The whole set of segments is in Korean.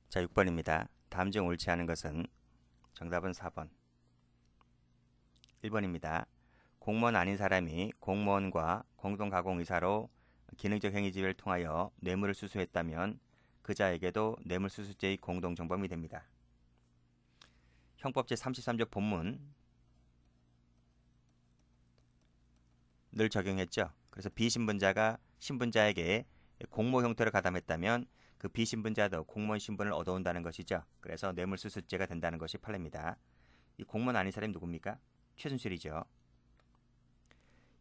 자, 6번입니다. 다음 중 옳지 않은 것은 정답은 4번. 1번입니다. 공무원 아닌 사람이 공무원과 공동가공의사로 기능적 행위지를 통하여 뇌물을 수수했다면 그 자에게도 뇌물수수죄의 공동정범이 됩니다. 형법 제33조 본문을 적용했죠. 그래서 비신분자가 신분자에게 공모 형태로 가담했다면 그 비신분자도 공무원 신분을 얻어온다는 것이죠. 그래서 뇌물수수죄가 된다는 것이 판례입니다. 이 공무원 아닌 사람이 누굽니까? 최순실이죠.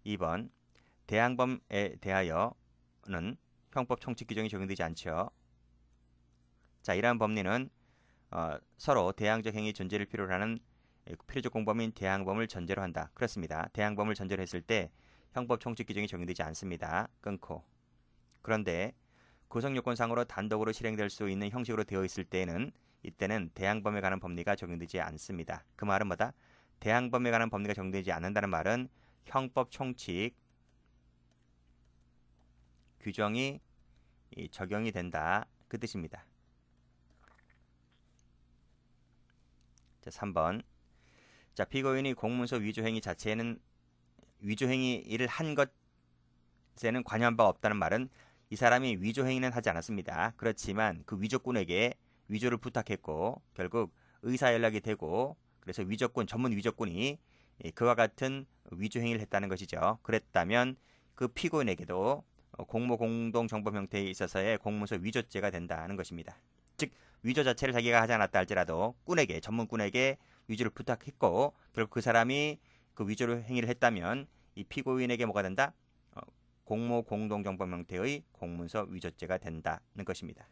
2번 대항범에 대하여는 형법 총칙 규정이 적용되지 않죠. 자, 이러한 법리는 서로 대항적 행위 존재를 필요로 하는 필요적 공범인 대항범을 전제로 한다. 그렇습니다. 대항범을 전제로 했을 때 형법 총칙 규정이 적용되지 않습니다. 끊고. 그런데 구성요건상으로 단독으로 실행될 수 있는 형식으로 되어 있을 때에는 이때는 대항범에 관한 법리가 적용되지 않습니다. 그 말은 뭐다? 대항범에 관한 법리가 적용되지 않는다는 말은 형법 총칙 규정이 적용이 된다. 그 뜻입니다. 자, 3번. 자, 피고인이 공문서 위조행위 자체에는 위조행위를 한 것에는 관여한 바 없다는 말은 이 사람이 위조행위는 하지 않았습니다. 그렇지만 그 위조꾼에게 위조를 부탁했고 결국 의사 연락이 되고 그래서 위조꾼, 전문 위조꾼이 그와 같은 위조행위를 했다는 것이죠. 그랬다면 그 피고인에게도 공모 공동정범 형태에 있어서의 공문서 위조죄가 된다는 것입니다. 즉 위조 자체를 자기가 하지 않았다 할지라도 꾼에게, 전문꾼에게 위조를 부탁했고 결국 그 사람이 그 위조 행위를 했다면 이 피고인에게 뭐가 된다? 공모 공동정범 형태의 공문서 위조죄가 된다는 것입니다.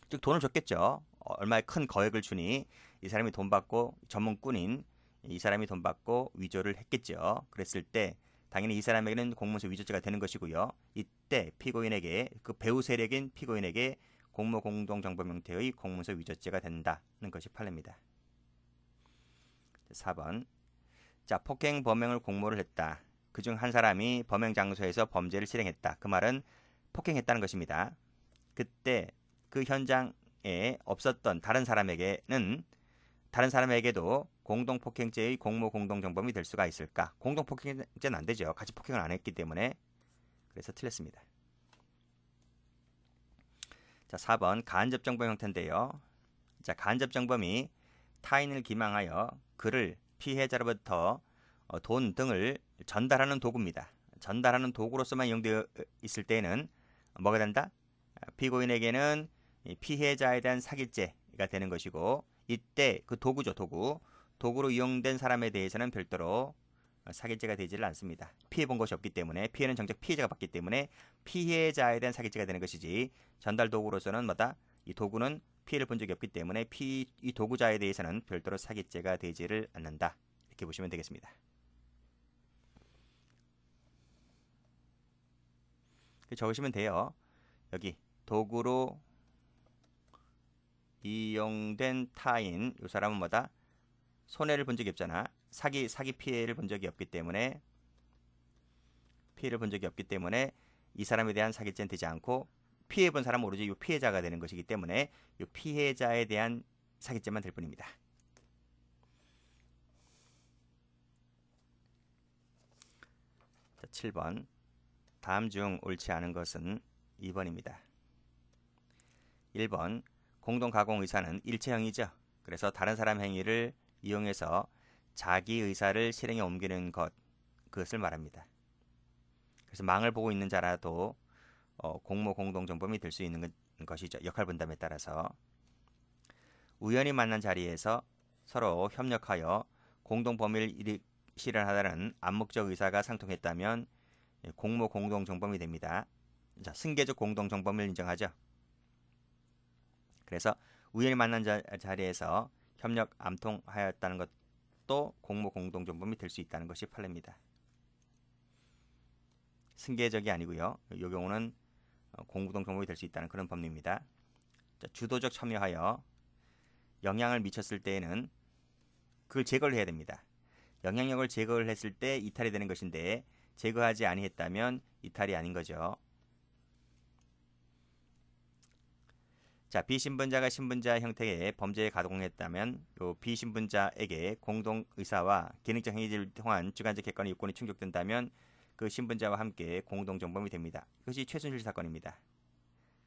즉 돈을 줬겠죠. 얼마의 큰 거액을 주니 이 사람이 돈 받고 전문꾼인 이 사람이 돈 받고 위조를 했겠죠. 그랬을 때 당연히 이 사람에게는 공문서 위조죄가 되는 것이고요. 이때 피고인에게 그 배후 세력인 피고인에게 공모 공동정범 형태의 공문서 위조죄가 된다는 것이 판례입니다. 4번. 자, 폭행 범행을 공모를 했다. 그중 한 사람이 범행 장소에서 범죄를 실행했다. 그 말은 폭행했다는 것입니다. 그때 그 현장에 없었던 다른 사람에게도 공동폭행죄의 공모 공동정범이 될 수가 있을까? 공동폭행죄는 안 되죠. 같이 폭행을 안 했기 때문에. 그래서 틀렸습니다. 자, 4번 간접정범 형태인데요. 자, 간접정범이 타인을 기망하여 그를 피해자로부터 돈 등을 전달하는 도구입니다. 전달하는 도구로서만 이용되어 있을 때에는 뭐가 된다? 피고인에게는 피해자에 대한 사기죄가 되는 것이고 이때 그 도구죠. 도구로 이용된 사람에 대해서는 별도로 사기죄가 되지를 않습니다. 피해본 것이 없기 때문에 피해는 정작 피해자가 받기 때문에 피해자에 대한 사기죄가 되는 것이지 전달 도구로서는 뭐다? 이 도구는 피해를 본 적이 없기 때문에 이 도구자에 대해서는 별도로 사기죄가 되지를 않는다. 이렇게 보시면 되겠습니다. 적으시면 돼요. 여기 도구로 이용된 타인 이 사람은 뭐다? 손해를 본 적이 없잖아. 사기 피해를 본 적이 없기 때문에 이 사람에 대한 사기죄는 되지 않고 피해 본 사람은 오로지 이 피해자가 되는 것이기 때문에 이 피해자에 대한 사기죄만 될 뿐입니다. 자, 7번. 다음 중 옳지 않은 것은 2번입니다. 1번. 공동가공의사는 일체형이죠. 그래서 다른 사람 행위를 이용해서 자기 의사를 실행에 옮기는 그것을 말합니다. 그래서 망을 보고 있는 자라도 공모 공동정범이 될 수 있는 것이죠. 역할 분담에 따라서. 우연히 만난 자리에서 서로 협력하여 공동 범위를 실현하다는 암묵적 의사가 상통했다면 공모 공동정범이 됩니다. 자, 승계적 공동정범을 인정하죠. 그래서 우연히 만난 자리에서 협력 암통하였다는 것도 공모 공동정범이 될 수 있다는 것이 판례입니다. 승계적이 아니고요. 이 경우는 공동정범이 될 수 있다는 그런 법리입니다. 자, 주도적 참여하여 영향을 미쳤을 때에는 그걸 제거를 해야 됩니다. 영향력을 제거를 했을 때 이탈이 되는 것인데 제거하지 아니했다면 이탈이 아닌 거죠. 자, 비신분자가 신분자 형태의 범죄에 가동했다면 요 비신분자에게 공동 의사와 기능적 행위를 통한 주관적 객관의 요건이 충족된다면 그 신분자와 함께 공동 정범이 됩니다. 이것이 최순실 사건입니다.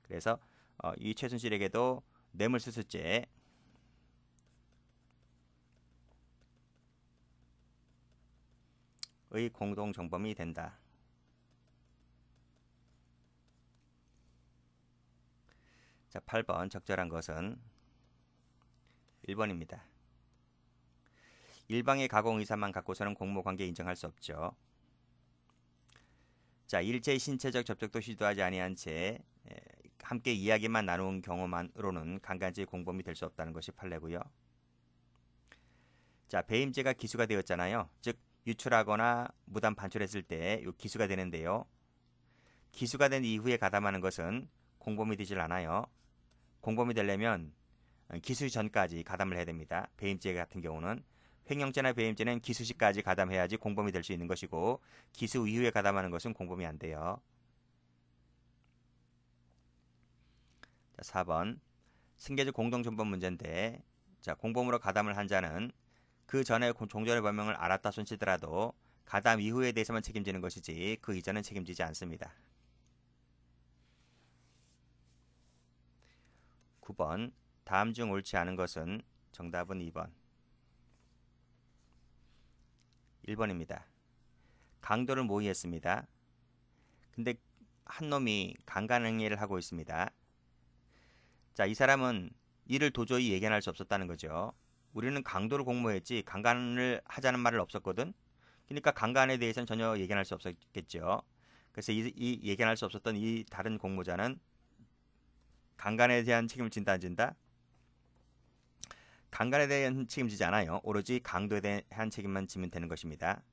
그래서 이 최순실에게도 뇌물수수죄의 공동 정범이 된다. 자, 8번 적절한 것은 1번입니다. 일방의 가공 의사만 갖고서는 공모관계 인정할 수 없죠. 자, 일제의 신체적 접촉도 시도하지 아니한 채 함께 이야기만 나눈 경우만으로는 강간죄의 공범이 될 수 없다는 것이 판례고요. 자, 배임죄가 기수가 되었잖아요. 즉 유출하거나 무단 반출했을 때 요 기수가 되는데요. 기수가 된 이후에 가담하는 것은 공범이 되질 않아요. 공범이 되려면 기수 전까지 가담을 해야 됩니다. 배임죄 같은 경우는 횡령죄나 배임죄는 기수 시까지 가담해야지 공범이 될 수 있는 것이고 기수 이후에 가담하는 것은 공범이 안 돼요. 자, 4번 승계적 공동존범 문제인데 자, 공범으로 가담을 한 자는 그 전에 종전의 범행을 알았다 손치더라도 가담 이후에 대해서만 책임지는 것이지 그 이전은 책임지지 않습니다. 9번 다음 중 옳지 않은 것은 정답은 2번 1번입니다. 강도를 모의했습니다. 근데 한 놈이 강간행위를 하고 있습니다. 자, 이 사람은 이를 도저히 예견할 수 없었다는 거죠. 우리는 강도를 공모했지 강간을 하자는 말은 없었거든. 그러니까 강간에 대해서는 전혀 예견할 수 없었겠죠. 그래서 이 예견할 수 없었던 이 다른 공모자는 강간에 대한 책임을 진다 안 진다? 강간에 대한 책임지지 않아요. 오로지 강도에 대한 책임만 지면 되는 것입니다.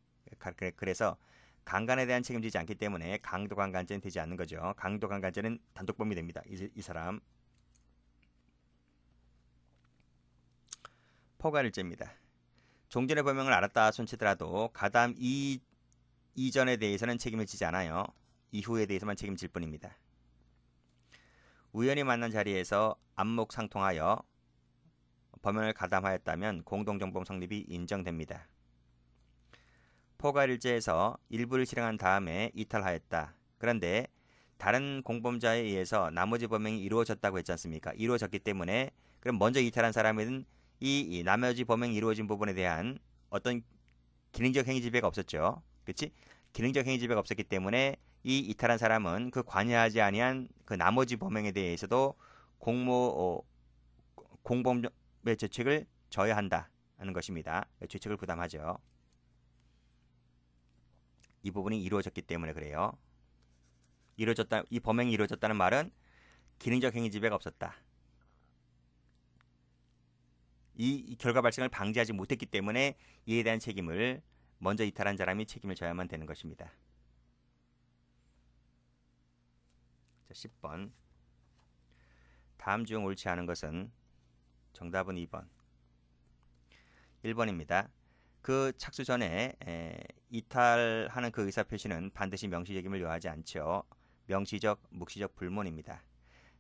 그래서 강간에 대한 책임지지 않기 때문에 강도 강간죄는 되지 않는 거죠. 강도 강간죄는 단독범이 됩니다. 이 사람. 포괄일죄입니다. 종전의 범행을 알았다 손치더라도 가담 이전에 대해서는 책임을 지지 않아요. 이후에 대해서만 책임질 뿐입니다. 우연히 만난 자리에서 안목상통하여 범행을 가담하였다면 공동정범 성립이 인정됩니다. 포괄일죄에서 일부를 실행한 다음에 이탈하였다. 그런데 다른 공범자에 의해서 나머지 범행이 이루어졌다고 했지 않습니까? 이루어졌기 때문에 그럼 먼저 이탈한 사람은 이 나머지 범행이 이루어진 부분에 대한 어떤 기능적 행위 지배가 없었죠. 그렇지? 기능적 행위 지배가 없었기 때문에 이 이탈한 사람은 그 관여하지 아니한 그 나머지 범행에 대해서도 공범의 죄책을 져야 한다 하는 것입니다. 죄책을 부담하죠. 이 부분이 이루어졌기 때문에 그래요. 이 범행이 이루어졌다는 말은 기능적 행위 지배가 없었다. 이 결과 발생을 방지하지 못했기 때문에 이에 대한 책임을 먼저 이탈한 사람이 책임을 져야만 되는 것입니다. 자, 10번 다음 중 옳지 않은 것은 정답은 2번 1번입니다. 그 착수 전에 이탈하는 그 의사표시는 반드시 명시적임을 요하지 않죠. 명시적, 묵시적 불문입니다.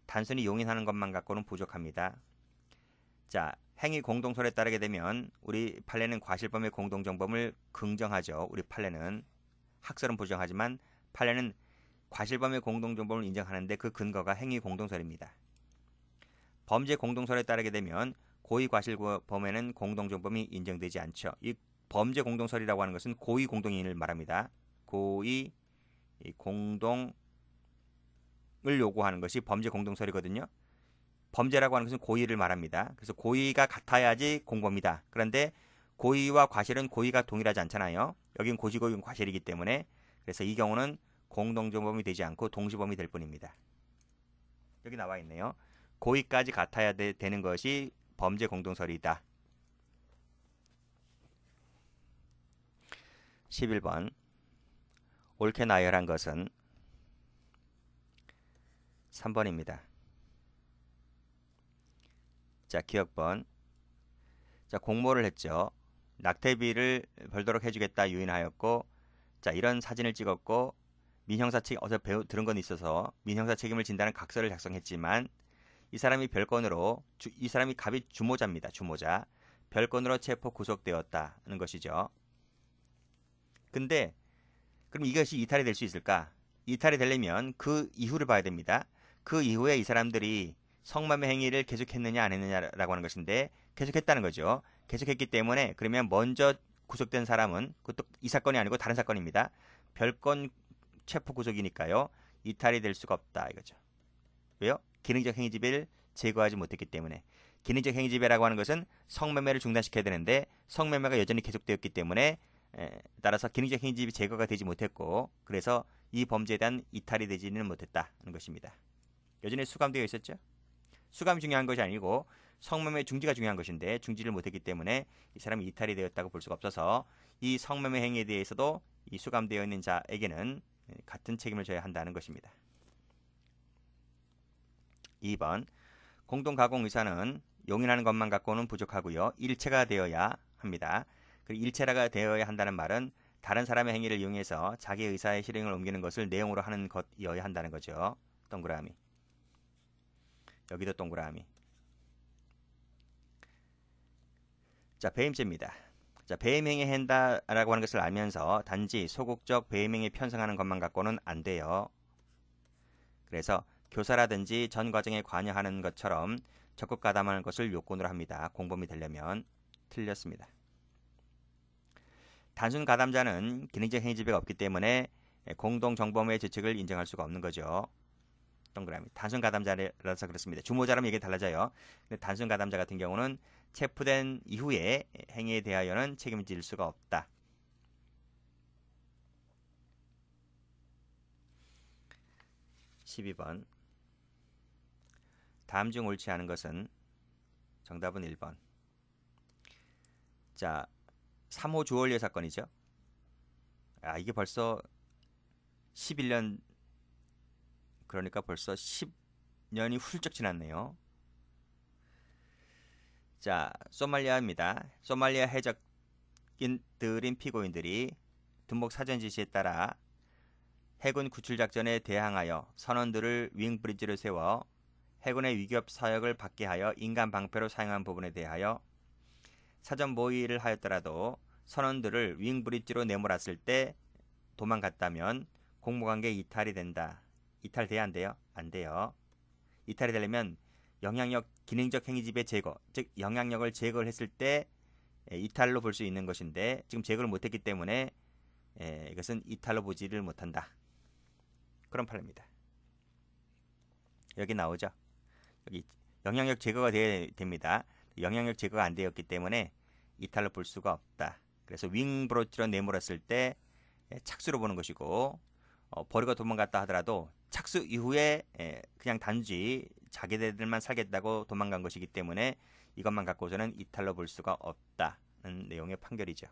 단순히 용인하는 것만 갖고는 부족합니다. 자, 행위 공동설에 따르게 되면 우리 판례는 과실범의 공동정범을 긍정하죠. 우리 판례는 학설은 부정하지만 판례는 과실범의 공동정범을 인정하는데 그 근거가 행위 공동설입니다. 범죄 공동설에 따르게 되면 고의 과실범에는 공동정범이 인정되지 않죠. 이 범죄 공동설이라고 하는 것은 고의 공동인을 말합니다. 고의 공동을 요구하는 것이 범죄 공동설이거든요. 범죄라고 하는 것은 고의를 말합니다. 그래서 고의가 같아야지 공범이다. 그런데 고의와 과실은 고의가 동일하지 않잖아요. 여긴 고지고의는 과실이기 때문에 그래서 이 경우는 공동정범이 되지 않고 동시범이 될 뿐입니다. 여기 나와 있네요. 고의까지 같아야 되는 것이 범죄 공동설이다. 11번 옳게 나열한 것은 3번입니다. 자, 기억번. 자, 공모를 했죠. 낙태비를 벌도록 해주겠다 유인하였고, 자, 이런 사진을 찍었고, 민형사 책 어디서 들은 건 있어서 민형사 책임을 진다는 각서를 작성했지만 이 사람이 별건으로 이 사람이 갑이 주모자입니다. 주모자. 별건으로 체포 구속되었다는 것이죠. 근데 그럼 이것이 이탈이 될 수 있을까? 이탈이 되려면 그 이후를 봐야 됩니다. 그 이후에 이 사람들이 성매매 행위를 계속했느냐 안 했느냐라고 하는 것인데 계속했다는 거죠. 계속했기 때문에 그러면 먼저 구속된 사람은 그것도 이 사건이 아니고 다른 사건입니다. 별건 체포 구속이니까요. 이탈이 될 수가 없다 이거죠. 왜요? 기능적 행위지배를 제거하지 못했기 때문에. 기능적 행위지배라고 하는 것은 성매매를 중단시켜야 되는데 성매매가 여전히 계속되었기 때문에 따라서 기능적 행위지배 제거가 되지 못했고 그래서 이 범죄에 대한 이탈이 되지는 못했다는 것입니다. 여전히 수감되어 있었죠. 수감이 중요한 것이 아니고 성매매 중지가 중요한 것인데 중지를 못했기 때문에 이 사람이 이탈이 되었다고 볼 수가 없어서 이 성매매 행위에 대해서도 이 수감되어 있는 자에게는 같은 책임을 져야 한다는 것입니다. 2번 공동가공의사는 용인하는 것만 갖고는 부족하고요. 일체가 되어야 합니다. 일체가 되어야 한다는 말은 다른 사람의 행위를 이용해서 자기 의사의 실행을 옮기는 것을 내용으로 하는 것이어야 한다는 거죠. 동그라미. 여기도 동그라미. 자, 배임죄입니다. 자, 배임행위 한다라고 하는 것을 알면서 단지 소극적 배임행위 편성하는 것만 갖고는 안 돼요. 그래서 교사라든지 전 과정에 관여하는 것처럼 적극 가담하는 것을 요건으로 합니다. 공범이 되려면. 틀렸습니다. 단순 가담자는 기능적 행위지배가 없기 때문에 공동정범의 죄책을 인정할 수가 없는 거죠. 동그라미. 단순 가담자라서 그렇습니다. 주모자라면 이게 달라져요. 근데 단순 가담자 같은 경우는 체포된 이후에 행위에 대하여는 책임을 질 수가 없다. 12번. 다음 중 옳지 않은 것은 정답은 1번. 자, 3호 주얼리어 사건이죠. 이게 벌써 11년 그러니까 벌써 10년이 훌쩍 지났네요. 자, 소말리아입니다. 소말리아 해적인들인 피고인들이 둔목 사전 지시에 따라 해군 구출 작전에 대항하여 선원들을 윙브리지를 세워 해군의 위협 사역을 받게 하여 인간 방패로 사용한 부분에 대하여 사전 모의를 하였더라도 선원들을 윙브리지로 내몰았을 때 도망갔다면 공모관계 이탈이 된다. 이탈돼야 안 돼요? 안 돼요. 이탈이 되려면 영향력 기능적 행위지배 제거, 즉 영향력을 제거를 했을 때 이탈로 볼 수 있는 것인데 지금 제거를 못했기 때문에 이것은 이탈로 보지를 못한다. 그런 판례입니다. 여기 나오죠. 여기 영향력 제거가 됩니다. 영향력 제거가 안 되었기 때문에 이탈로 볼 수가 없다. 그래서 윙브로치로 내몰았을 때 착수로 보는 것이고 버리고 도망갔다 하더라도 착수 이후에 그냥 단지 자기들만 살겠다고 도망간 것이기 때문에 이것만 갖고서는 이탈로 볼 수가 없다는 내용의 판결이죠.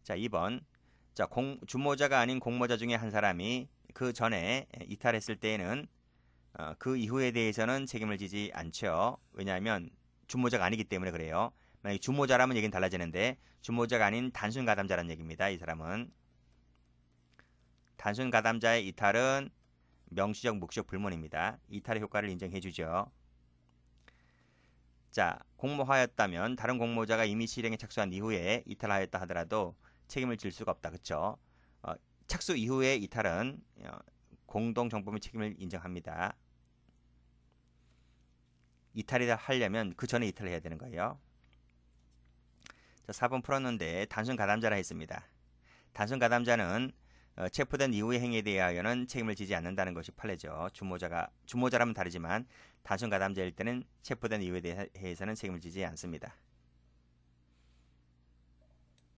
자, 2번. 자, 주모자가 아닌 공모자 중에 한 사람이 그 전에 이탈했을 때에는 그 이후에 대해서는 책임을 지지 않죠. 왜냐하면 주모자가 아니기 때문에 그래요. 만약에 주모자라면 얘기는 달라지는데 주모자가 아닌 단순 가담자라는 얘기입니다. 이 사람은. 단순 가담자의 이탈은 명시적 묵시적 불문입니다. 이탈의 효과를 인정해 주죠. 자, 공모하였다면 다른 공모자가 이미 실행에 착수한 이후에 이탈하였다 하더라도 책임을 질 수가 없다. 그렇죠? 착수 이후에 이탈은 공동정범의 책임을 인정합니다. 이탈이 하려면 그 전에 이탈을 해야 되는 거예요. 자, 4번 풀었는데 단순 가담자라 했습니다. 단순 가담자는 체포된 이후의 행위에 대하여는 책임을 지지 않는다는 것이 판례죠. 주모자라면 다르지만 단순 가담자일 때는 체포된 이후에 대해서는 책임을 지지 않습니다.